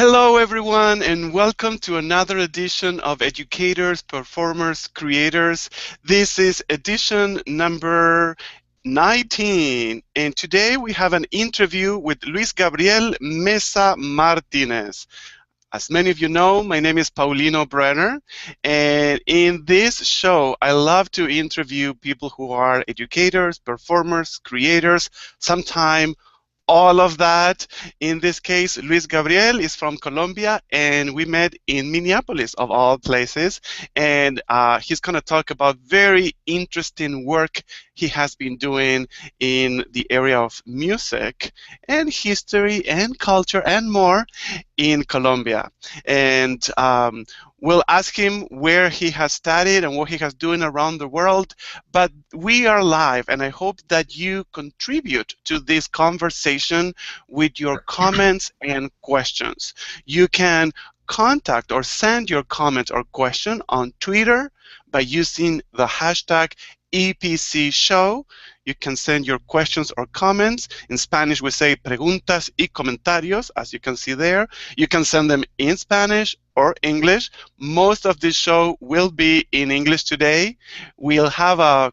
Hello everyone and welcome to another edition of Educators, Performers, Creators. This is edition number 19 and today we have an interview with Luis Gabriel Mesa Martinez. As many of you know, my name is Paulino Brener, and in this show I love to interview people who are educators, performers, creators, sometimes all of that. In this case, Luis Gabriel is from Colombia, and we met in Minneapolis, of all places. And he's going to talk about very interesting work he has been doing in the area of music and history and culture and more in Colombia. And we'll ask him where he has studied and what he has doing around the world. But we are live, and I hope that you contribute to this conversation with your comments and questions. You can contact or send your comment or question on Twitter by using the hashtag epcshow. You can send your questions or comments. In Spanish, we say preguntas y comentarios, as you can see there. You can send them in Spanish or English. Most of this show will be in English today. We'll have a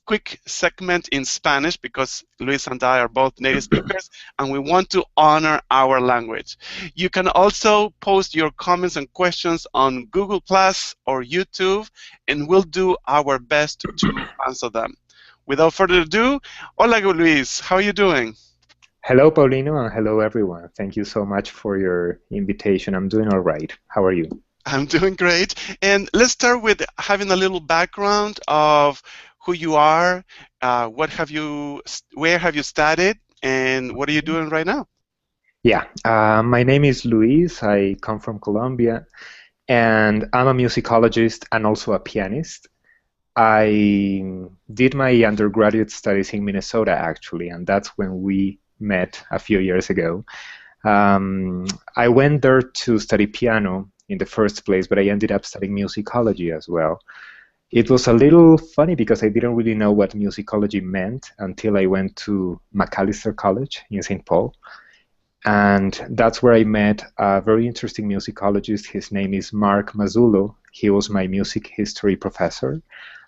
quick segment in Spanish because Luis and I are both native speakers and we want to honor our language. You can also post your comments and questions on Google Plus or YouTube, and we'll do our best to answer them. Without further ado, hola Luis, how are you doing? Hello Paulino, and hello everyone. Thank you so much for your invitation. I'm doing all right. How are you? I'm doing great. And let's start with having a little background of who you are, where have you studied, and what are you doing right now? Yeah, my name is Luis. I come from Colombia, and I'm a musicologist and also a pianist. I did my undergraduate studies in Minnesota, actually, and that's when we met a few years ago. I went there to study piano in the first place, but I ended up studying musicology as well. It was a little funny because I didn't really know what musicology meant until I went to Macalester College in St. Paul. And that's where I met a very interesting musicologist. His name is Mark Mazzullo. He was my music history professor.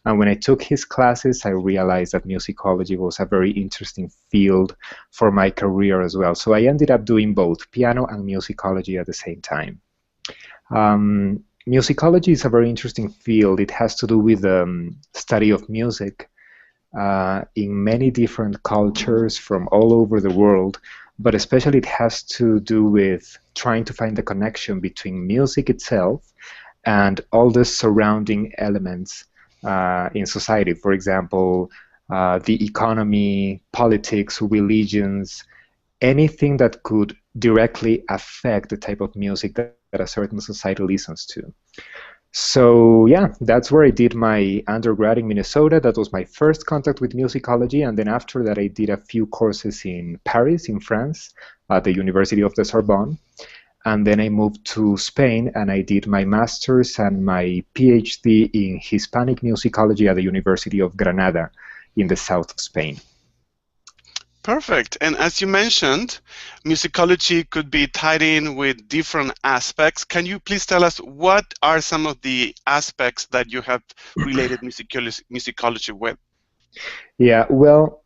And when I took his classes, I realized that musicology was a very interesting field for my career as well. So I ended up doing both piano and musicology at the same time. Musicology is a very interesting field. It has to do with the study of music in many different cultures from all over the world, but especially it has to do with trying to find the connection between music itself and all the surrounding elements in society. For example, the economy, politics, religions, anything that could directly affect the type of music that a certain society listens to. So yeah, that's where I did my undergrad in Minnesota. That was my first contact with musicology, and then after that I did a few courses in Paris, in France, at the University of the Sorbonne. And then I moved to Spain and I did my master's and my PhD in Hispanic Musicology at the University of Granada in the south of Spain. Perfect. And as you mentioned, musicology could be tied in with different aspects. Can you please tell us what are some of the aspects that you have related musicology with? Yeah, well,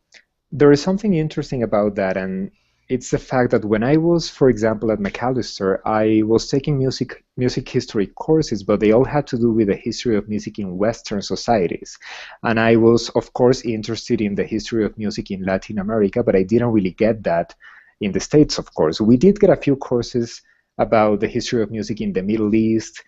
there is something interesting about that, and it's the fact that when I was, for example, at Macalester, I was taking music history courses, but they all had to do with the history of music in Western societies. And I was, of course, interested in the history of music in Latin America, but I didn't really get that in the States, of course. We did get a few courses about the history of music in the Middle East,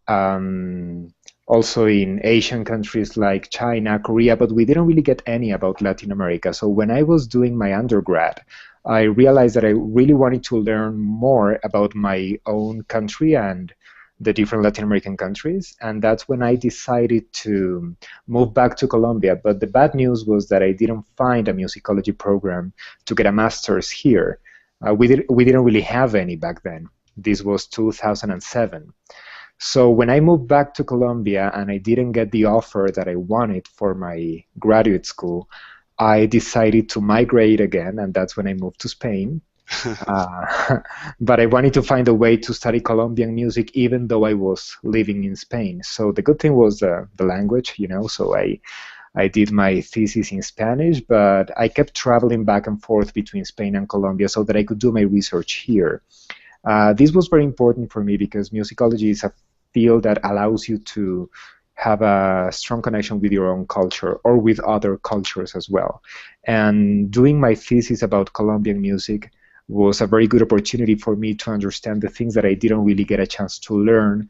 also in Asian countries like China, Korea, but we didn't really get any about Latin America. So when I was doing my undergrad, I realized that I really wanted to learn more about my own country and the different Latin American countries, and that's when I decided to move back to Colombia. But the bad news was that I didn't find a musicology program to get a master's here. We didn't really have any back then. This was 2007. So when I moved back to Colombia and I didn't get the offer that I wanted for my graduate school, I decided to migrate again, and that's when I moved to Spain. But I wanted to find a way to study Colombian music even though I was living in Spain. So the good thing was the language, you know, so I did my thesis in Spanish, but I kept traveling back and forth between Spain and Colombia so that I could do my research here. This was very important for me because musicology is a field that allows you to have a strong connection with your own culture or with other cultures as well. And doing my thesis about Colombian music was a very good opportunity for me to understand the things that I didn't really get a chance to learn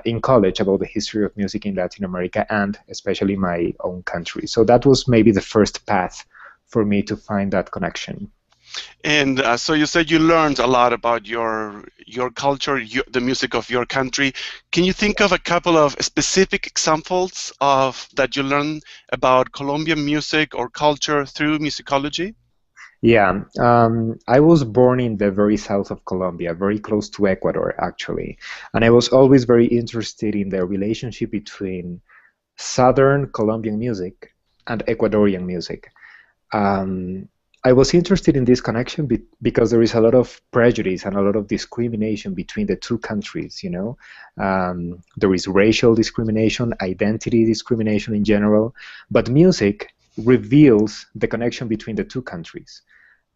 in college about the history of music in Latin America and especially my own country. So that was maybe the first path for me to find that connection. And so you said you learned a lot about your culture, the music of your country. Can you think of a couple of specific examples of that you learned about Colombian music or culture through musicology? Yeah, I was born in the very south of Colombia, very close to Ecuador, actually. And I was always very interested in the relationship between southern Colombian music and Ecuadorian music. Um, I was interested in this connection because there is a lot of prejudice and a lot of discrimination between the two countries, you know. There is racial discrimination, identity discrimination in general, but music reveals the connection between the two countries.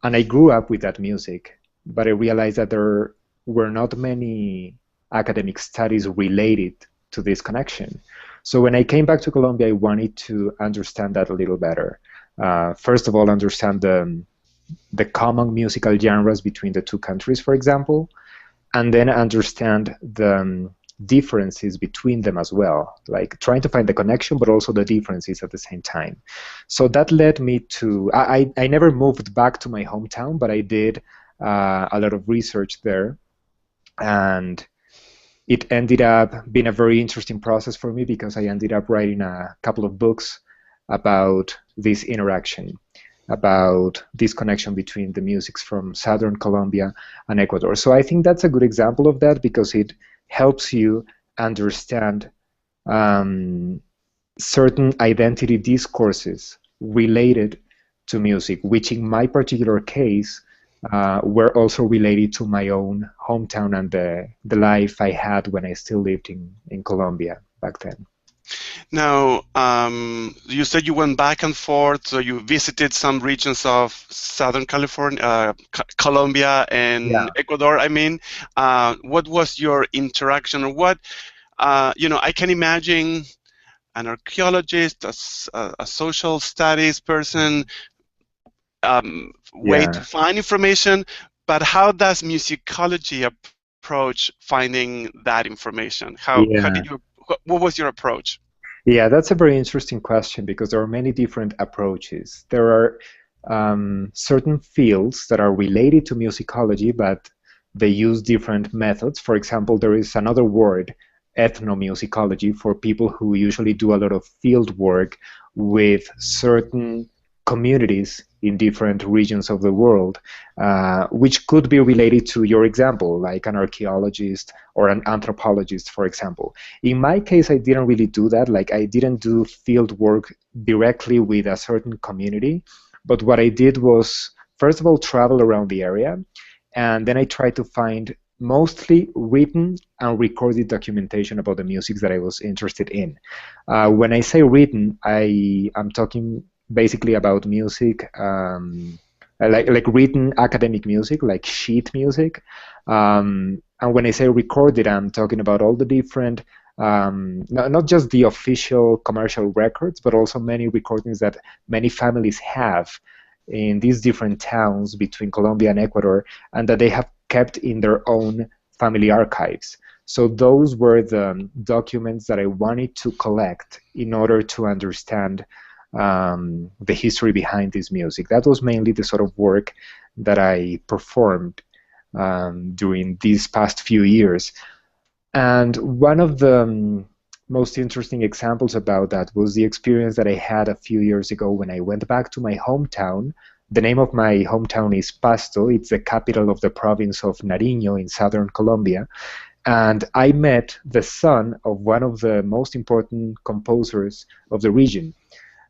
And I grew up with that music, but I realized that there were not many academic studies related to this connection. So when I came back to Colombia, I wanted to understand that a little better. First of all, understand the common musical genres between the two countries, for example, and then understand the differences between them as well, like trying to find the connection, but also the differences at the same time. So that led me to, I never moved back to my hometown, but I did a lot of research there. And it ended up being a very interesting process for me because I ended up writing a couple of books about this interaction, about this connection between the musics from southern Colombia and Ecuador. So I think that's a good example of that because it helps you understand certain identity discourses related to music, which in my particular case were also related to my own hometown and the life I had when I still lived in Colombia back then. Now, you said you went back and forth, so you visited some regions of Southern California, Colombia, and Yeah. Ecuador. I mean, what was your interaction, or what? You know, I can imagine an archaeologist, a social studies person, way to Yeah. find information, but how does musicology approach finding that information? How Yeah. did you? What was your approach? Yeah, that's a very interesting question because there are many different approaches. There are certain fields that are related to musicology, but they use different methods. For example, there is another word, ethnomusicology, for people who usually do a lot of field work with certain communities in different regions of the world, which could be related to your example, like an archaeologist or an anthropologist, for example. In my case, I didn't really do that. Like, I didn't do field work directly with a certain community, but what I did was, first of all, travel around the area, and then I tried to find mostly written and recorded documentation about the music that I was interested in. When I say written, I'm talking basically about music, like written academic music, like sheet music. And when I say recorded, I'm talking about all the different, not just the official commercial records, but also many recordings that many families have in these different towns between Colombia and Ecuador, and that they have kept in their own family archives. So those were the documents that I wanted to collect in order to understand the history behind this music. That was mainly the sort of work that I performed during these past few years. And one of the most interesting examples about that was the experience that I had a few years ago when I went back to my hometown. The name of my hometown is Pasto. It's the capital of the province of Nariño in southern Colombia. And I met the son of one of the most important composers of the region.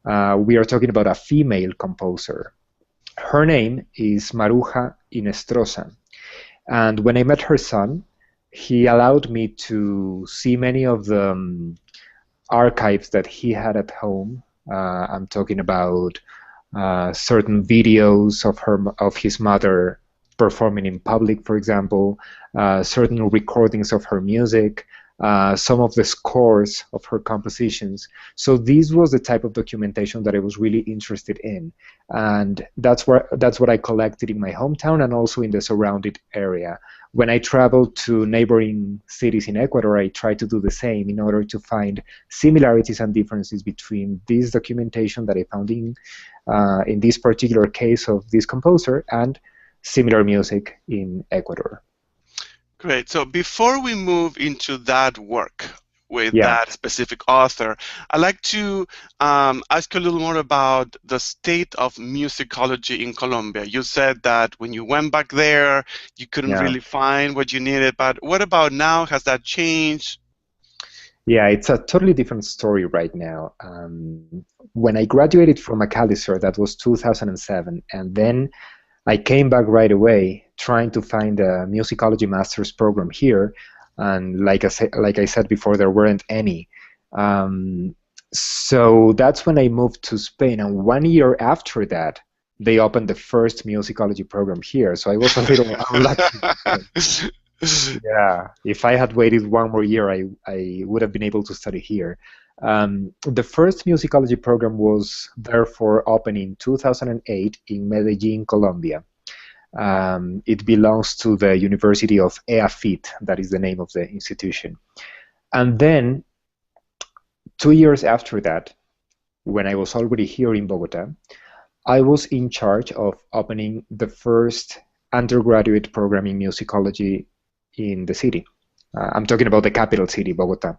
We are talking about a female composer. Her name is Maruja Hinestrosa. And when I met her son, he allowed me to see many of the archives that he had at home. I'm talking about certain videos of his mother performing in public, for example, certain recordings of her music, some of the scores of her compositions. So this was the type of documentation that I was really interested in, and that's what I collected in my hometown and also in the surrounding area. When I traveled to neighboring cities in Ecuador, I tried to do the same in order to find similarities and differences between this documentation that I found in this particular case of this composer and similar music in Ecuador. Great. So before we move into that work with Yeah. that specific author, I'd like to ask you a little more about the state of musicology in Colombia. You said that when you went back there, you couldn't Yeah. really find what you needed, but what about now? Has that changed? Yeah, it's a totally different story right now. When I graduated from Macalester, that was 2007, and then I came back right away trying to find a musicology master's program here, and like I said before, there weren't any. So that's when I moved to Spain, and 1 year after that, they opened the first musicology program here. So I was a little unlucky. Yeah, if I had waited 1 more year, I would have been able to study here. The first musicology program was therefore opened in 2008 in Medellin, Colombia. It belongs to the University of EAFIT, that is the name of the institution. And then, 2 years after that, when I was already here in Bogota, I was in charge of opening the first undergraduate program in musicology in the city. I'm talking about the capital city, Bogota.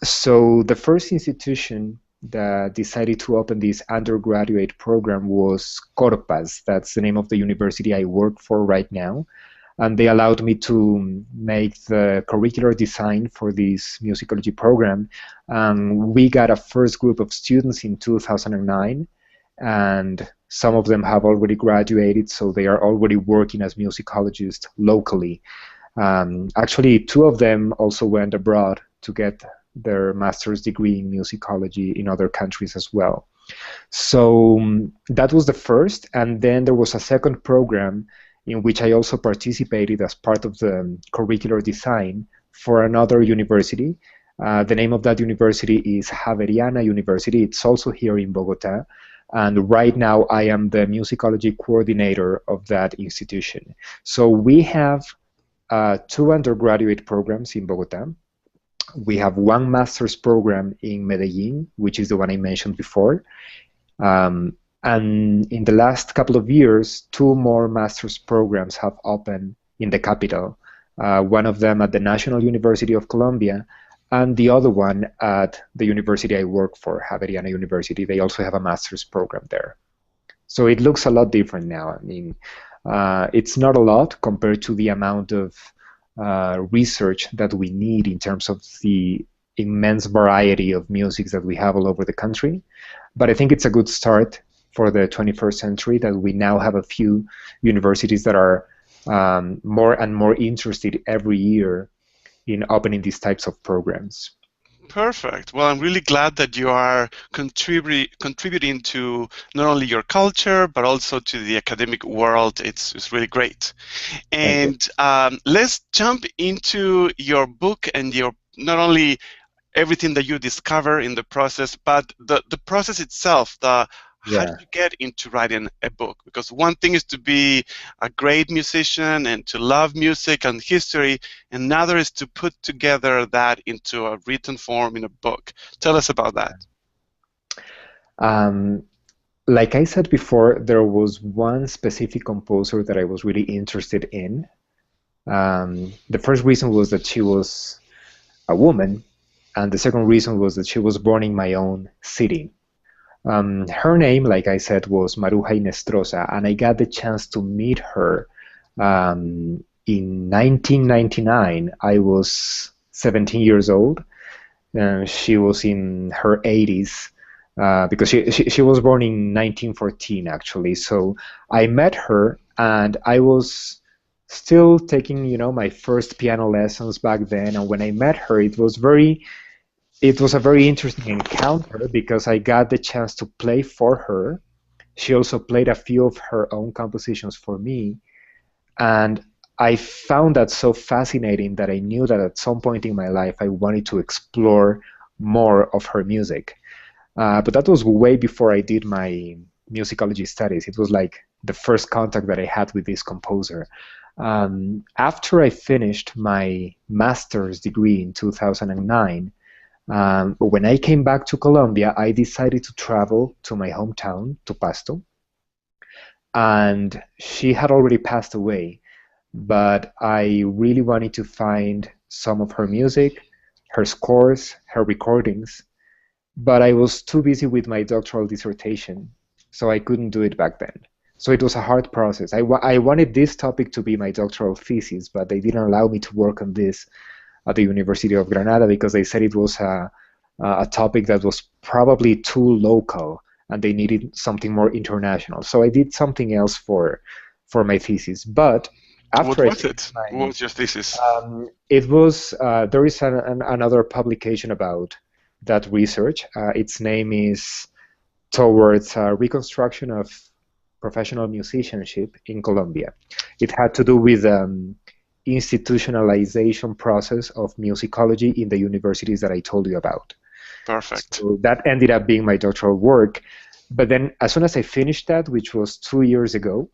So the first institution that decided to open this undergraduate program was Corpas. That's the name of the university I work for right now. And they allowed me to make the curricular design for this musicology program. We got a first group of students in 2009, and some of them have already graduated, so they are already working as musicologists locally. Actually, 2 of them also went abroad to get their master's degree in musicology in other countries as well. So that was the first, and then there was a second program in which I also participated as part of the curricular design for another university. The name of that university is Javeriana University. It's also here in Bogota. And right now I am the musicology coordinator of that institution. So we have 2 undergraduate programs in Bogota. We have 1 master's program in Medellin, which is the one I mentioned before. And in the last couple of years, 2 more master's programs have opened in the capital. One of them at the National University of Colombia, and the other one at the university I work for, Javeriana University. They also have a master's program there. So it looks a lot different now. I mean, it's not a lot compared to the amount of research that we need in terms of the immense variety of musics that we have all over the country. But I think it's a good start for the 21st century that we now have a few universities that are more and more interested every year in opening these types of programs. Perfect. Well, I'm really glad that you are contributing to not only your culture, but also to the academic world. It's really great. And let's jump into your book and your not only everything that you discover in the process, but the process itself, how did you get into writing a book? Because one thing is to be a great musician and to love music and history, and another is to put together that into a written form in a book. Tell us about that. Like I said before, there was one specific composer that I was really interested in. The first reason was that she was a woman, and the second reason was that she was born in my own city. Her name, like I said, was Maruja Hinestrosa, and I got the chance to meet her in 1999. I was 17 years old. She was in her 80s because she was born in 1914, actually. So I met her and I was still taking, my first piano lessons back then. And when I met her, it was a very interesting encounter because I got the chance to play for her. She also played a few of her own compositions for me, and I found that so fascinating that I knew that at some point in my life I wanted to explore more of her music. But that was way before I did my musicology studies. It was like the first contact that I had with this composer. After I finished my master's degree in 2009, when I came back to Colombia, I decided to travel to my hometown, to Pasto, and she had already passed away, but I really wanted to find some of her music, her scores, her recordings, but I was too busy with my doctoral dissertation, so I couldn't do it back then. So it was a hard process. I wanted this topic to be my doctoral thesis, but they didn't allow me to work on this at the University of Granada because they said it was a topic that was probably too local and they needed something more international. So I did something else for my thesis. But What after I was it? finished What was your thesis? it was there is another publication about that research. Its name is Towards Reconstruction of Professional Musicianship in Colombia. It had to do with institutionalization process of musicology in the universities that I told you about. Perfect. So that ended up being my doctoral work. But then as soon as I finished that, which was 2 years ago,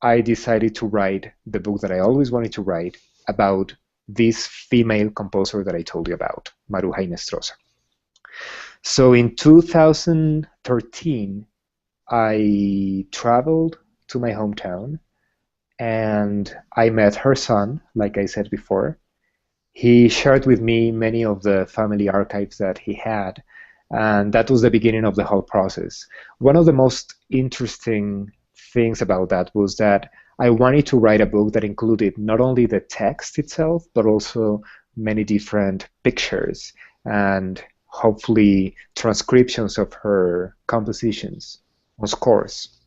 I decided to write the book that I always wanted to write about this female composer that I told you about, Maruja Hinestrosa. So in 2013, I traveled to my hometown and I met her son, like I said before. He shared with me many of the family archives that he had, and that was the beginning of the whole process. One of the most interesting things about that was that I wanted to write a book that included not only the text itself, but also many different pictures and hopefully transcriptions of her compositions or scores.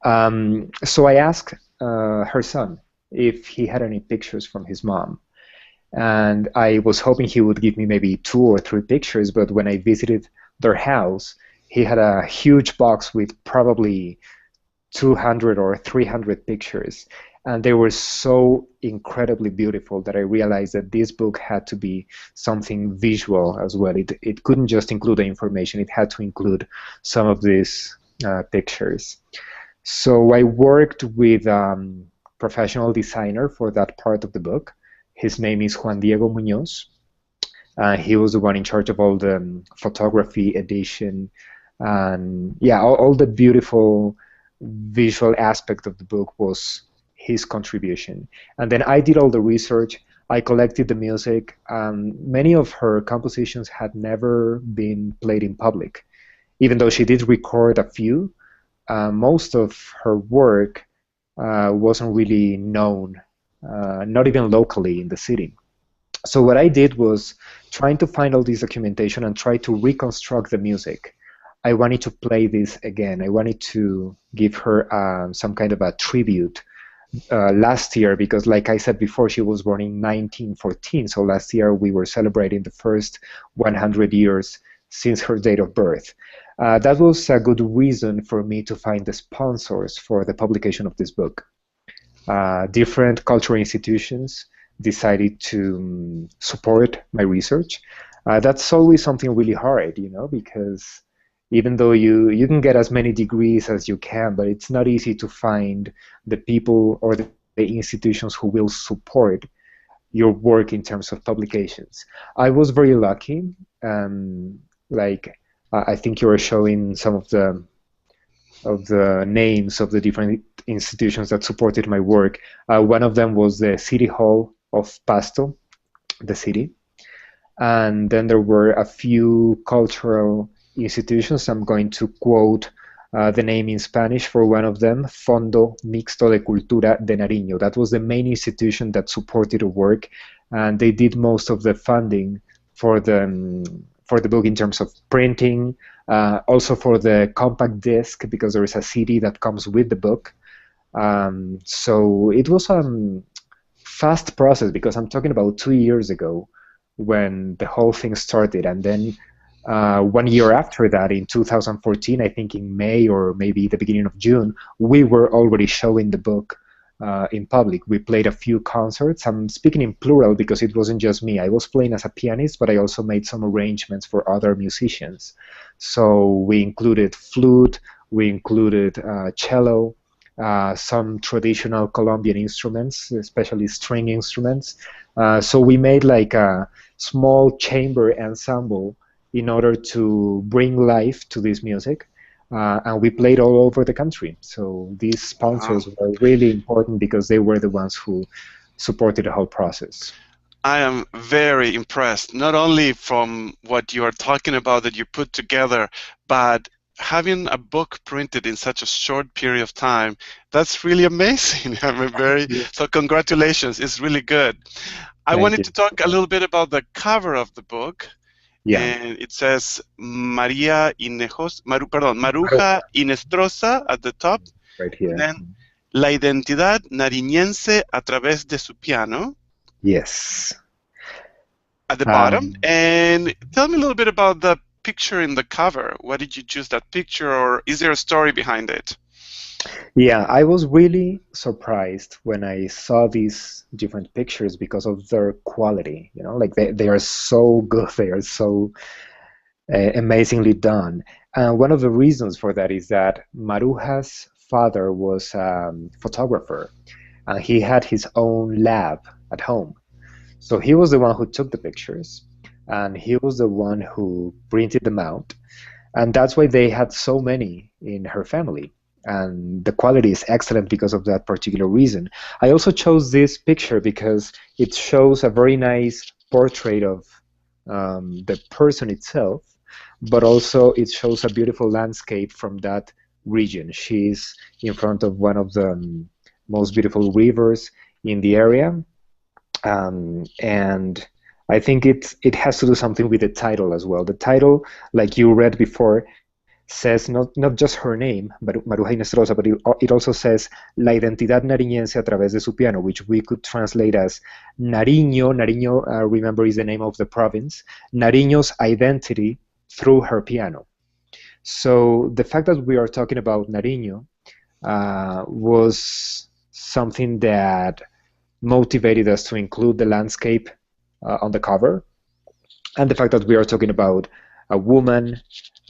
So I asked her son if he had any pictures from his mom. And I was hoping he would give me maybe 2 or 3 pictures, but when I visited their house, he had a huge box with probably 200 or 300 pictures. And they were so incredibly beautiful that I realized that this book had to be something visual as well. It couldn't just include the information, it had to include some of these pictures. So I worked with a professional designer for that part of the book. His name is Juan Diego Muñoz. He was the one in charge of all the photography, edition, and yeah, all the beautiful visual aspect of the book was his contribution. And then I did all the research. I collected the music. Many of her compositions had never been played in public. Even though she did record a few, most of her work wasn't really known, not even locally in the city. So what I did was trying to find all this documentation and try to reconstruct the music. I wanted to play this again. I wanted to give her some kind of a tribute last year, because like I said before, she was born in 1914. So last year we were celebrating the first 100 years since her date of birth. That was a good reason for me to find the sponsors for the publication of this book. Different cultural institutions decided to support my research. That's always something really hard, because even though you can get as many degrees as you can, but it's not easy to find the people or the institutions who will support your work in terms of publications. I was very lucky. I think you were showing some of the names of the different institutions that supported my work. One of them was the City Hall of Pasto, the city. And then there were a few cultural institutions. I'm going to quote the name in Spanish for one of them, Fondo Mixto de Cultura de Nariño. That was the main institution that supported the work, and they did most of the funding for the book in terms of printing, also for the compact disc, because there is a CD that comes with the book. So it was a fast process because I'm talking about 2 years ago when the whole thing started, and then 1 year after that, in 2014, I think in May or maybe the beginning of June, we were already showing the book in public. We played a few concerts. I'm speaking in plural because it wasn't just me. I was playing as a pianist, but I also made some arrangements for other musicians. So we included flute, we included cello, some traditional Colombian instruments, especially string instruments. So we made like a small chamber ensemble in order to bring life to this music. And we played all over the country. So these sponsors Wow. were really important because they were the ones who supported the whole process. I am very impressed, not only from what you are talking about that you put together, but having a book printed in such a short period of time. That's really amazing. Yeah. So congratulations. It's really good. I Thank wanted you. to talk a little bit about the cover of the book, Yeah. and it says Maruja Hinestrosa at the top, Right and here. then la identidad nariñense a través de su piano Yes. at the bottom. Um, And tell me a little bit about the picture in the cover. Why did you choose that picture, or is there a story behind it? Yeah, I was really surprised when I saw these different pictures because of their quality. Like they are so good, they are so amazingly done. One of the reasons for that is that Maruja's father was a photographer, and he had his own lab at home. So he was the one who took the pictures, and he was the one who printed them out. And that's why they had so many in her family. And the quality is excellent because of that particular reason. I also chose this picture because it shows a very nice portrait of the person itself, but also it shows a beautiful landscape from that region. She's in front of one of the most beautiful rivers in the area, and I think it has to do something with the title as well. The title, like you read before, says not just her name, but Maruja Hinestrosa, but it also says La identidad nariñense a través de su piano, which we could translate as Nariño. Nariño, remember, is the name of the province. Nariño's identity through her piano. So the fact that we are talking about Nariño was something that motivated us to include the landscape on the cover, and the fact that we are talking about a woman,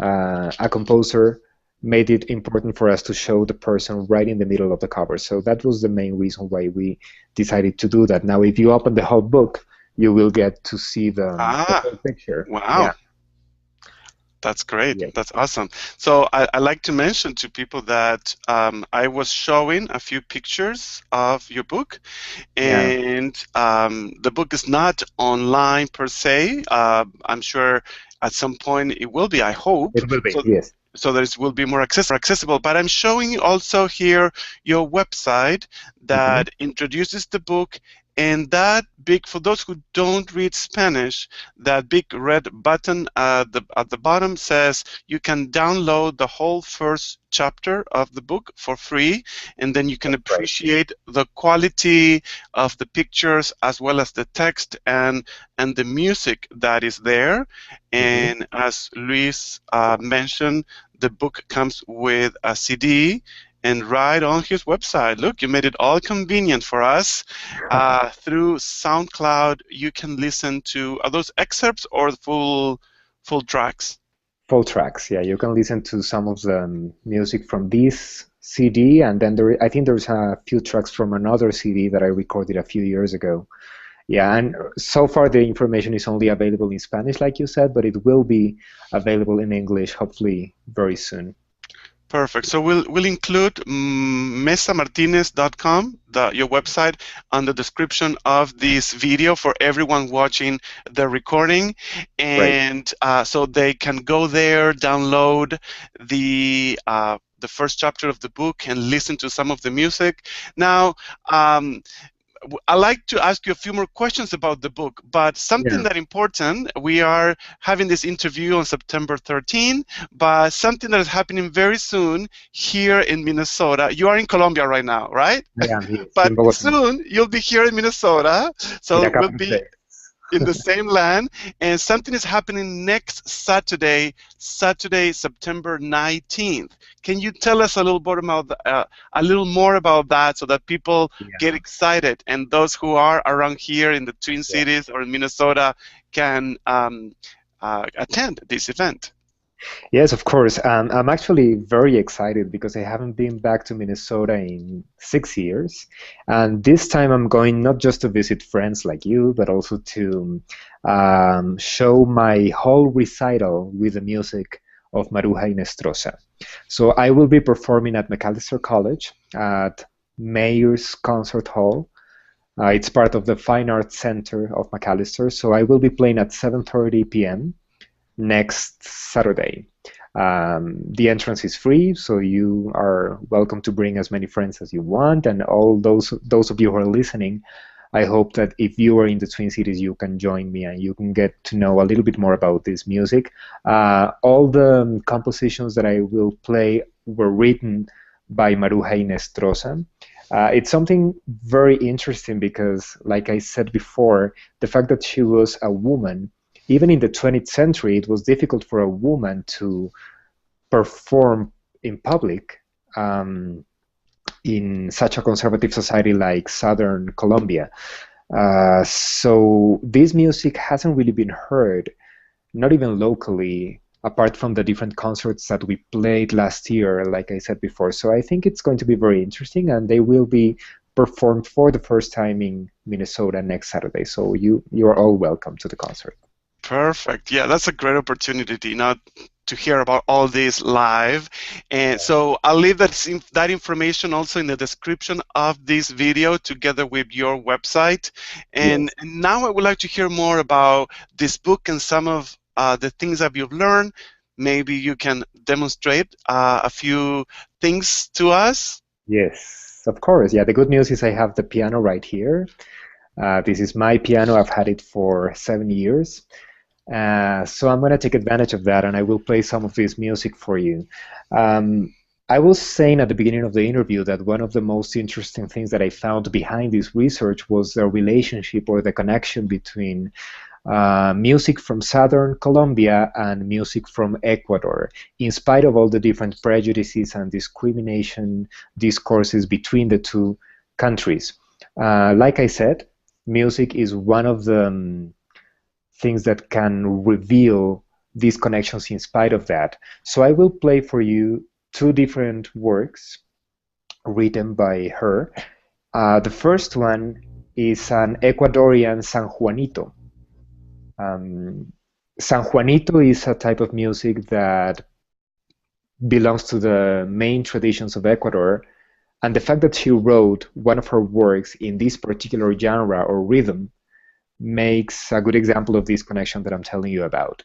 a composer, made it important for us to show the person right in the middle of the cover. So that was the main reason why we decided to do that. Now, if you open the whole book, you will get to see the Ah, whole picture. wow. Yeah. That's great. Yeah. That's awesome. So I like to mention to people that I was showing a few pictures of your book, Yeah. and the book is not online per se. I'm sure at some point it will be, I hope. It will be. So, Yes. so that it will be more accessible. But I'm showing you also here your website Hmm. that introduces the book, and that big, for those who don't read Spanish, that big red button at the bottom says you can download the whole first chapter of the book for free, and then you can That's right. appreciate the quality of the pictures as well as the text and the music that is there. Hmm. And as Luis mentioned, the book comes with a CD, and right on his website, look, you made it all convenient for us. Through SoundCloud, you can listen to, are those excerpts or the full tracks? Full tracks. Yeah, you can listen to some of the music from this CD, and then I think there's a few tracks from another CD that I recorded a few years ago. Yeah, and so far the information is only available in Spanish, like you said, but it will be available in English hopefully very soon. Perfect. So we'll include mesamartinez.com, your website, on the description of this video for everyone watching the recording, Right. and so they can go there, download the first chapter of the book, and listen to some of the music. Now, I like to ask you a few more questions about the book, but something Yeah, that important, we are having this interview on September 13, but something that is happening very soon here in Minnesota. You are in Colombia right now, right? I am, yes, But in Bogota, soon you'll be here in Minnesota, in a so we'll couple of be days. in the same land, and something is happening next Saturday, September 19th. Can you tell us a little bit about a little more about that, so that people get Yeah, excited, and those who are around here in the Twin yeah. Cities or in Minnesota can attend this event? Yes, of course. I'm actually very excited because I haven't been back to Minnesota in 6 years. And this time I'm going not just to visit friends like you, but also to show my whole recital with the music of Maruja Hinestrosa. So I will be performing at Macalester College at Mayor's Concert Hall. It's part of the Fine Arts Center of Macalester. So I will be playing at 7:30 p.m. next Saturday. The entrance is free, so you are welcome to bring as many friends as you want. And all those of you who are listening, I hope that if you are in the Twin Cities, you can join me and you can get to know a little bit more about this music. All the compositions that I will play were written by Maruja Hinestrosa. It's something very interesting because, like I said before, the fact that she was a woman, even in the 20th century, it was difficult for a woman to perform in public in such a conservative society like Southern Colombia. So this music hasn't really been heard, not even locally, apart from the different concerts that we played last year, like I said before. So I think it's going to be very interesting, and they will be performed for the first time in Minnesota next Saturday. So you are all welcome to the concert. Perfect. Yeah, that's a great opportunity now to hear about all this live. And so I'll leave that information also in the description of this video together with your website. And Yes. now I would like to hear more about this book and some of the things that you've learned. Maybe you can demonstrate a few things to us. Yes, of course. Yeah, the good news is I have the piano right here. This is my piano. I've had it for 7 years. So I'm going to take advantage of that, and I will play some of this music for you. I was saying at the beginning of the interview that one of the most interesting things that I found behind this research was the relationship or the connection between music from Southern Colombia and music from Ecuador, in spite of all the different prejudices and discrimination discourses between the two countries. Like I said, music is one of the things that can reveal these connections in spite of that. So I will play for you two different works written by her. The first one is an Ecuadorian San Juanito. San Juanito is a type of music that belongs to the main traditions of Ecuador, and the fact that she wrote one of her works in this particular genre or rhythm makes a good example of this connection that I'm telling you about.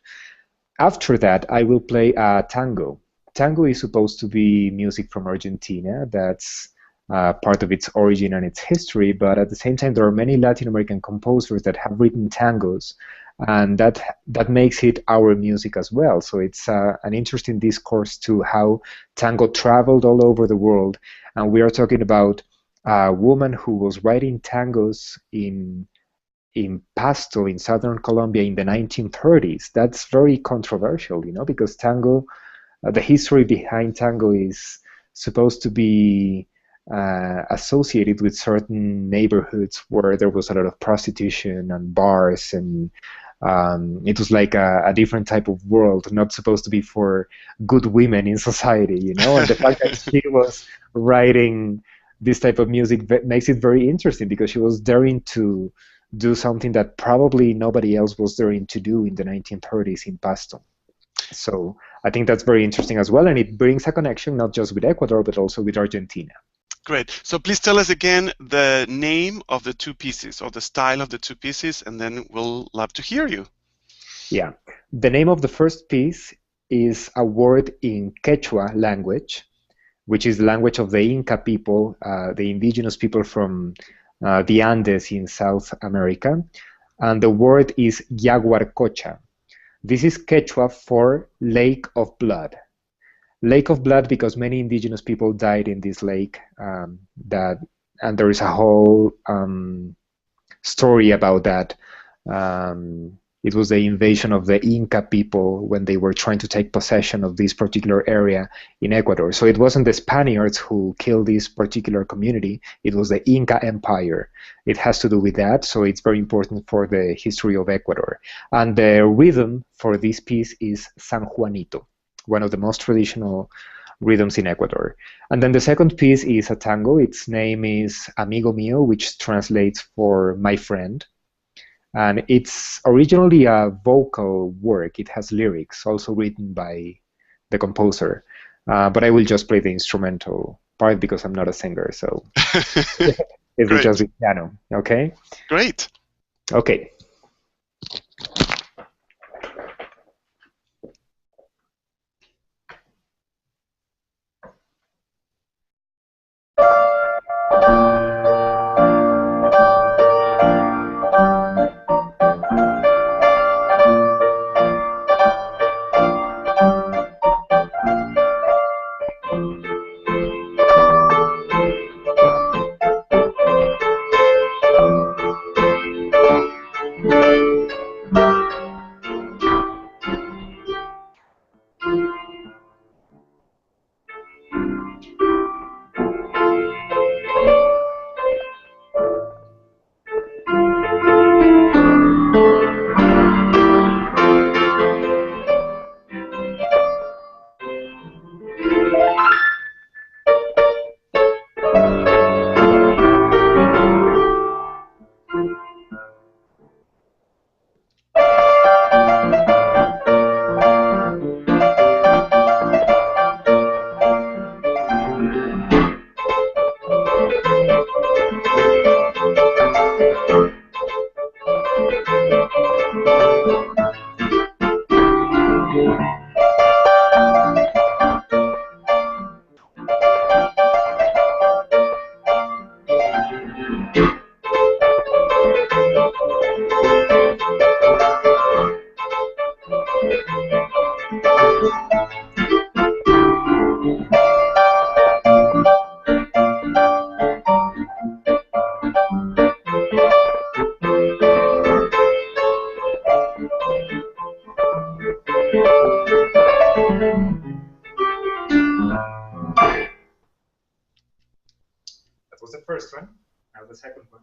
After that, I will play a tango. Tango is supposed to be music from Argentina. That's part of its origin and its history, but at the same time, there are many Latin American composers that have written tangos, and that makes it our music as well. So it's an interesting discourse to how tango traveled all over the world, and we are talking about a woman who was writing tangos in Pasto in southern Colombia in the 1930s. That's very controversial, because tango, the history behind tango is supposed to be associated with certain neighborhoods where there was a lot of prostitution and bars, and it was like a different type of world, not supposed to be for good women in society, And the fact that she was writing this type of music makes it very interesting because she was daring to do something that probably nobody else was daring to do in the 1930s in Pasto. So I think that's very interesting as well, and it brings a connection not just with Ecuador, but also with Argentina. Great. So please tell us again the name of the two pieces or the style of the two pieces, and then we'll love to hear you. Yeah. The name of the first piece is a word in Quechua language, which is the language of the Inca people, the indigenous people from the Andes in South America. And the word is Yaguarcocha. This is Quechua for Lake of Blood. Lake of Blood because many indigenous people died in this lake. And there is a whole story about that. It was the invasion of the Inca people when they were trying to take possession of this particular area in Ecuador. So it wasn't the Spaniards who killed this particular community, it was the Inca Empire. It has to do with that, so it's very important for the history of Ecuador. And the rhythm for this piece is San Juanito, one of the most traditional rhythms in Ecuador. And then the second piece is a tango. Its name is Amigo Mío, which translates for my friend. And it's originally a vocal work. It has lyrics, also written by the composer. But I will just play the instrumental part because I'm not a singer, so it will just be piano. Okay? Great. Okay. That was the first one. Now the second one.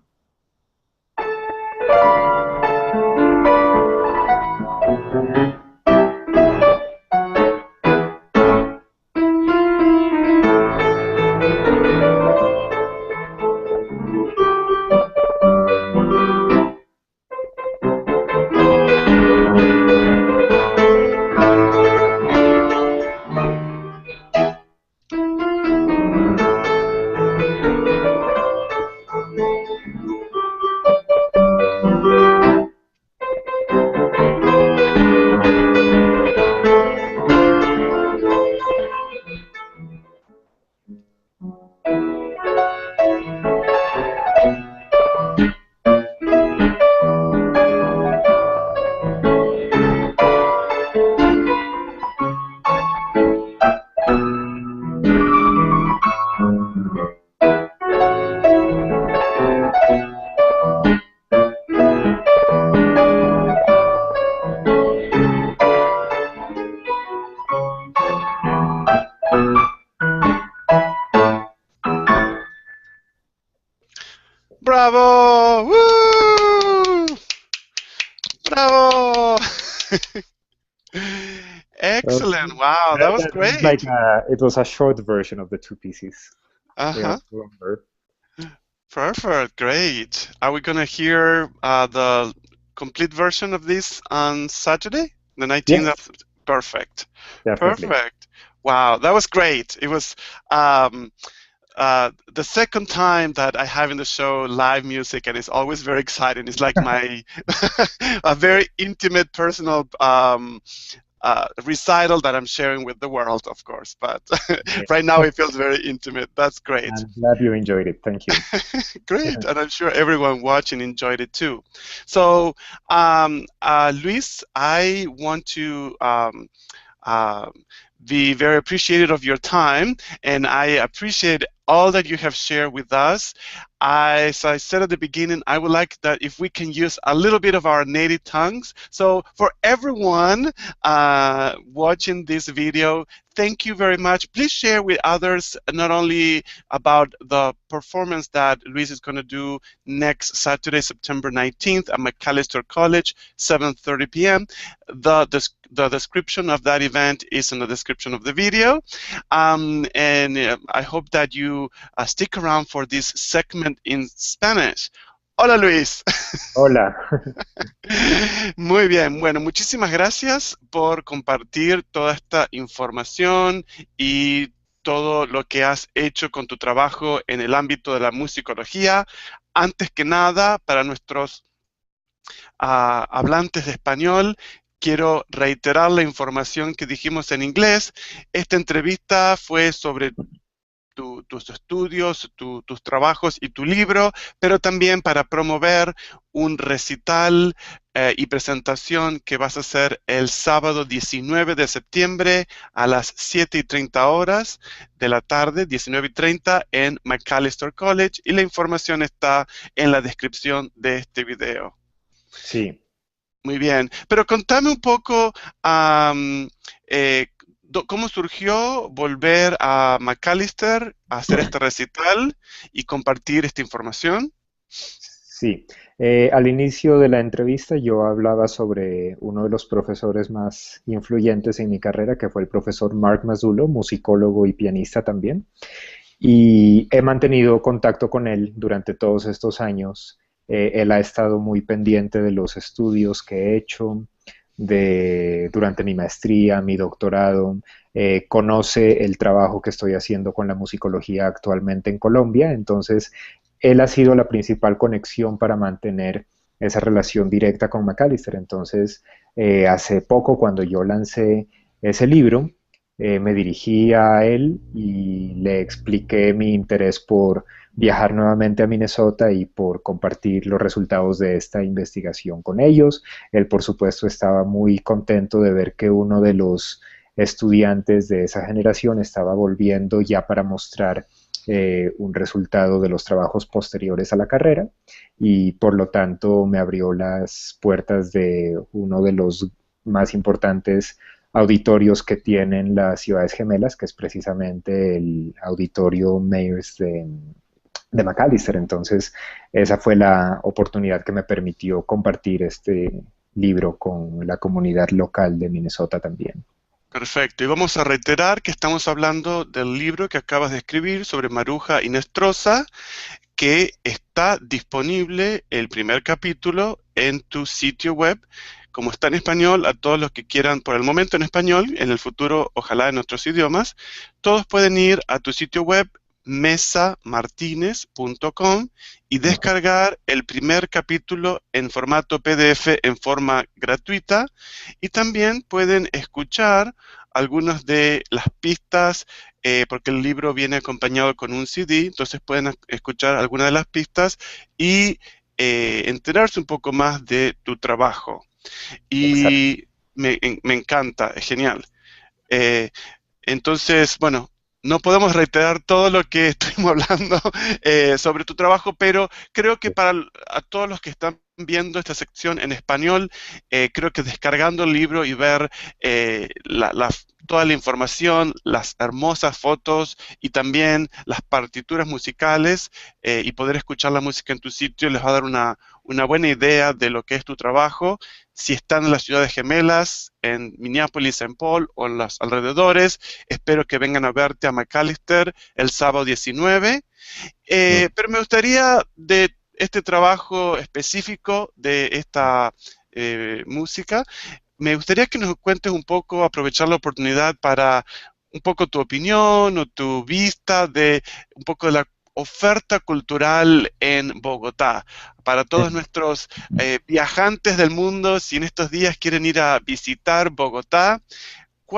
Bravo! Woo! Bravo! Excellent! Wow, that was great. Like it was a short version of the two pieces. Uh-huh. Longer. Perfect. Great. Are we gonna hear the complete version of this on Saturday, the 19th? Yes. Perfect. Definitely. Perfect. Wow, that was great. It was the second time that I have in the show live music, and it's always very exciting. It's like my a very intimate, personal recital that I'm sharing with the world, of course. But Yeah. right now it feels very intimate. That's great. I'm glad you enjoyed it. Thank you. Great, and I'm sure everyone watching enjoyed it too. So, Luis, I want to um, be very appreciative of your time, and I appreciate all that you have shared with us. As I said at the beginning, I would like that if we can use a little bit of our native tongues. So for everyone watching this video, thank you very much. Please share with others not only about the performance that Luis is going to do next Saturday, September 19th at Macalester College, 7:30 p.m. The description of that event is in the description of the video. And I hope that you stick around for this segment in Spanish. Hola, Luis. Hola. Muy bien, bueno, muchísimas gracias por compartir toda esta información y todo lo que has hecho con tu trabajo en el ámbito de la musicología. Antes que nada, para nuestros hablantes de español, quiero reiterar la información que dijimos en inglés. Esta entrevista fue sobre tus estudios, tus trabajos y tu libro, pero también para promover un recital y presentación que vas a hacer el sábado 19 de septiembre a las 7:30 horas de la tarde, 19:30 en Macalester College, y la información está en la descripción de este video. Sí. Muy bien, pero contame un poco cómo surgió volver a Macalester a hacer este recital y compartir esta información. Sí, al inicio de la entrevista yo hablaba sobre uno de los profesores más influyentes en mi carrera, que fue el profesor Mark Mazzullo, musicólogo y pianista también, y he mantenido contacto con él durante todos estos años. Él ha estado muy pendiente de los estudios que he hecho durante mi maestría, mi doctorado, conoce el trabajo que estoy haciendo con la musicología actualmente en Colombia, entonces él ha sido la principal conexión para mantener esa relación directa con Macalester. Entonces, hace poco, cuando yo lancé ese libro, me dirigí a él y le expliqué mi interés por viajar nuevamente a Minnesota y por compartir los resultados de esta investigación con ellos. Él, por supuesto, estaba muy contento de ver que uno de los estudiantes de esa generación estaba volviendo ya para mostrar un resultado de los trabajos posteriores a la carrera, y por lo tanto me abrió las puertas de uno de los más importantes auditorios que tienen las ciudades gemelas, que es precisamente el auditorio Mayors de Macalester. Entonces esa fue la oportunidad que me permitió compartir este libro con la comunidad local de Minnesota también. Perfecto, y vamos a reiterar que estamos hablando del libro que acabas de escribir sobre Maruja Hinestrosa, que está disponible el primer capítulo en tu sitio web. Como está en español, a todos los que quieran, por el momento en español, en el futuro ojalá en otros idiomas, todos pueden ir a tu sitio web mesamartinez.com y descargar el primer capítulo en formato PDF en forma gratuita, y también pueden escuchar algunas de las pistas porque el libro viene acompañado con un CD, entonces pueden escuchar algunas de las pistas y enterarse un poco más de tu trabajo. Exacto. Y me encanta, es genial. Eh, entonces, bueno, no podemos reiterar todo lo que estuvimos hablando sobre tu trabajo, pero creo que a todos los que están viendo esta sección en español, creo que descargando el libro y ver toda la información, las hermosas fotos y también las partituras musicales y poder escuchar la música en tu sitio les va a dar una buena idea de lo que es tu trabajo. Si están en las ciudades gemelas, en Minneapolis, Saint Paul o en los alrededores, espero que vengan a verte a Macalester el sábado 19. Pero me gustaría de este trabajo específico de esta música, me gustaría que nos cuentes un poco, aprovechar la oportunidad para un poco tu opinión o tu vista de un poco de la oferta cultural en Bogotá. Para todos nuestros viajantes del mundo, si en estos días quieren ir a visitar Bogotá, Sí.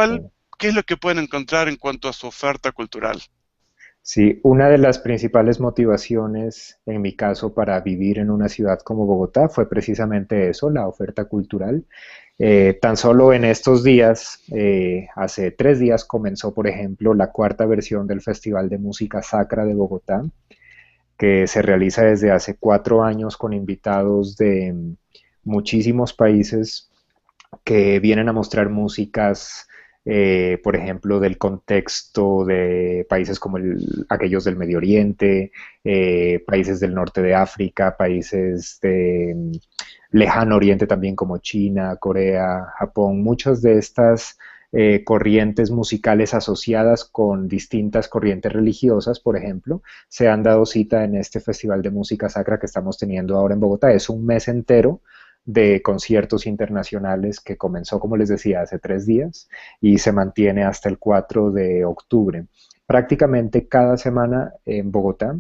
¿qué es lo que pueden encontrar en cuanto a su oferta cultural? Sí, una de las principales motivaciones, en mi caso, para vivir en una ciudad como Bogotá fue precisamente eso, la oferta cultural. Tan solo en estos días, hace 3 días, comenzó, por ejemplo, la cuarta versión del Festival de Música Sacra de Bogotá, que se realiza desde hace 4 años con invitados de muchísimos países que vienen a mostrar músicas, por ejemplo, del contexto de países como aquellos del Medio Oriente, países del norte de África, países de lejano oriente también como China, Corea, Japón. Muchas de estas corrientes musicales asociadas con distintas corrientes religiosas, por ejemplo, se han dado cita en este Festival de Música Sacra que estamos teniendo ahora en Bogotá. Es un mes entero de conciertos internacionales que comenzó, como les decía, hace 3 días y se mantiene hasta el 4 de octubre. Prácticamente cada semana en Bogotá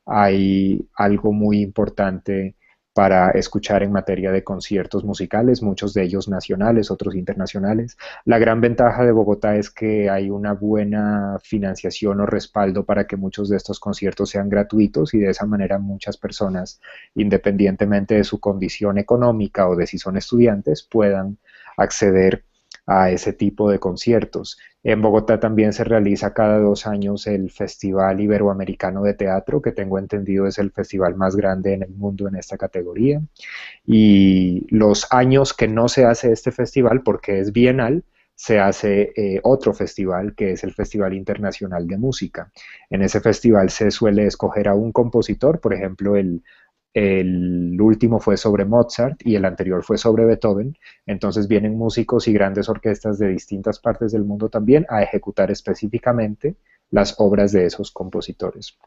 hay algo muy importante para escuchar en materia de conciertos musicales, muchos de ellos nacionales, otros internacionales. La gran ventaja de Bogotá es que hay una buena financiación o respaldo para que muchos de estos conciertos sean gratuitos y de esa manera muchas personas, independientemente de su condición económica o de si son estudiantes, puedan acceder a ese tipo de conciertos. En Bogotá también se realiza cada 2 años el Festival Iberoamericano de Teatro, que tengo entendido es el festival más grande en el mundo en esta categoría. Y los años que no se hace este festival, porque es bienal, se hace otro festival que es el Festival Internacional de Música. En ese festival se suele escoger a un compositor, por ejemplo, el último fue sobre Mozart y el anterior fue sobre Beethoven. Entonces vienen músicos y grandes orquestas de distintas partes del mundo también a ejecutar específicamente las obras de esos compositores.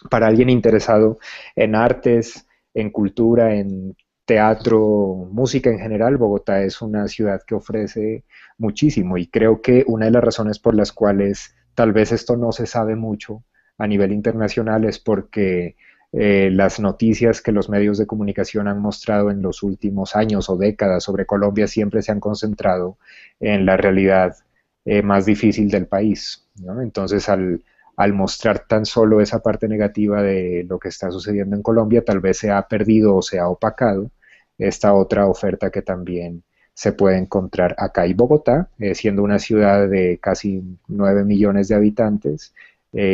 Para alguien interesado en artes, en cultura, en teatro, música en general, Bogotá es una ciudad que ofrece muchísimo y creo que una de las razones por las cuales tal vez esto no se sabe mucho a nivel internacional es porque las noticias que los medios de comunicación han mostrado en los últimos años o décadas sobre Colombia siempre se han concentrado en la realidad más difícil del país, ¿no? Entonces, al mostrar tan solo esa parte negativa de lo que está sucediendo en Colombia, tal vez se ha perdido o se ha opacado esta otra oferta que también se puede encontrar acá. Y Bogotá, siendo una ciudad de casi 9 millones de habitantes,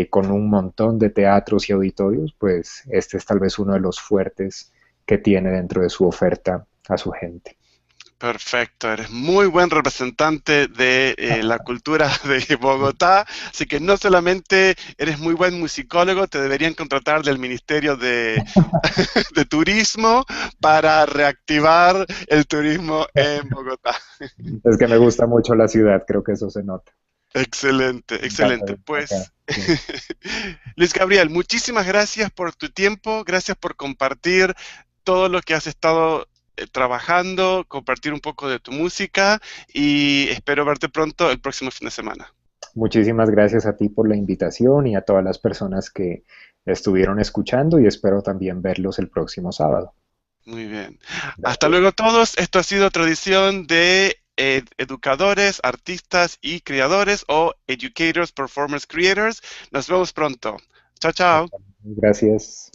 con un montón de teatros y auditorios, pues este es tal vez uno de los fuertes que tiene dentro de su oferta a su gente. Perfecto, eres muy buen representante de la cultura de Bogotá, así que no solamente eres muy buen musicólogo, te deberían contratar del Ministerio de Turismo para reactivar el turismo en Bogotá. Es que me gusta mucho la ciudad, creo que eso se nota. Excelente, Me encanta excelente. vivir acá. Pues, Sí. Luis Gabriel, muchísimas gracias por tu tiempo, gracias por compartir todo lo que has estado trabajando, compartir un poco de tu música y espero verte pronto el próximo fin de semana. Muchísimas gracias a ti por la invitación y a todas las personas que estuvieron escuchando y espero también verlos el próximo sábado. Muy bien. Hasta Gracias. luego todos. Esto ha sido tradición de educadores, artistas y creadores o educators, performers, creators. Nos vemos pronto. Chao, chao. Gracias.